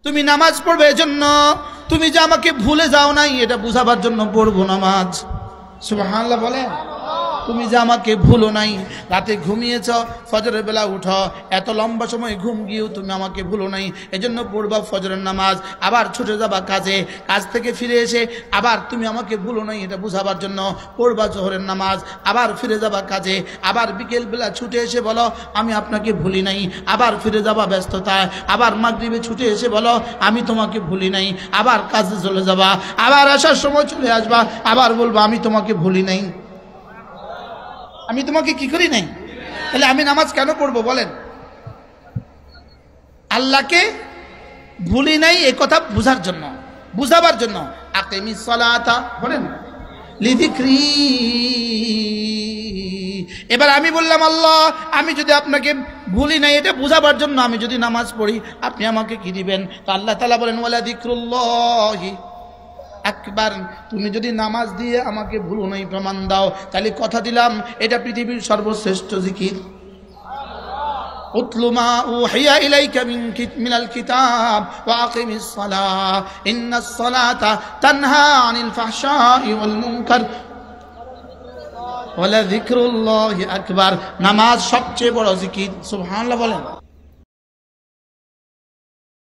তুমি নামাজ পড়বে এজন্য, তুমি যে আমাকে ভুলে যাও নাই এটা বুঝাবার জন্য পড়বো নামাজ। সুবহানাল্লাহ বলেন। তুমি যে আমাকে ভুলো নাই, রাতে ঘুমিয়েছ, ফজরের বেলা উঠো, এত লম্বা সময় ঘুম গিয়েও তুমি আমাকে ভুলো নাই, এজন্য পড়বা ফজরের নামাজ। আবার ছুটে যাবা কাজে, কাজ থেকে ফিরে এসে আবার তুমি আমাকে ভুলো নাই এটা বুঝাবার জন্য পড়বা জোহরের নামাজ। আবার ফিরে যাবা কাজে, আবার বিকেল বেলা ছুটে এসে বলো আমি আপনাকে ভুলি নাই। আবার ফিরে যাবা ব্যস্ততায়, আবার মাগরিবে ছুটে এসে বলো আমি তোমাকে ভুলি নাই। আবার কাজে চলে যাবা, আবার আসার সময় চলে আসবা, আবার বলবা আমি তোমাকে ভুলি নাই। আমি তোমাকে কি করি নাই? তাহলে আমি নামাজ কেন পড়বো বলেন? আল্লাহকে ভুলি নাই এ কথা বুঝার জন্য, বুঝাবার জন্য। আকিমিস সালাতা বলেন লিযিকরি। এবার আমি বললাম আল্লাহ আমি যদি আপনাকে ভুলি নাই এটা বুঝাবার জন্য আমি যদি নামাজ পড়ি আপনি আমাকে কি দিবেন? তো আল্লাহ তাআলা বলেন ওয়ালা যিকরুল্লাহি আকবার। তুমি যদি নামাজ দিয়ে আমাকে ভুলো নাই প্রমাণ দাও, তাহলে কথা দিলাম এটা পৃথিবীর সর্বশ্রেষ্ঠ জিকির। উতলু মা উহিয়া ইলাইকা মিনাল কিতাব ওয়া আকিমিস সালাহ ইন্নাস সালাতা তানহা আনিল ফাহশাই ওয়াল মুনকার ওয়ালা যিকরুল্লাহি আকবার। নামাজ সবচেয়ে বড় জিকির। সুবহানাল্লাহ বলেন।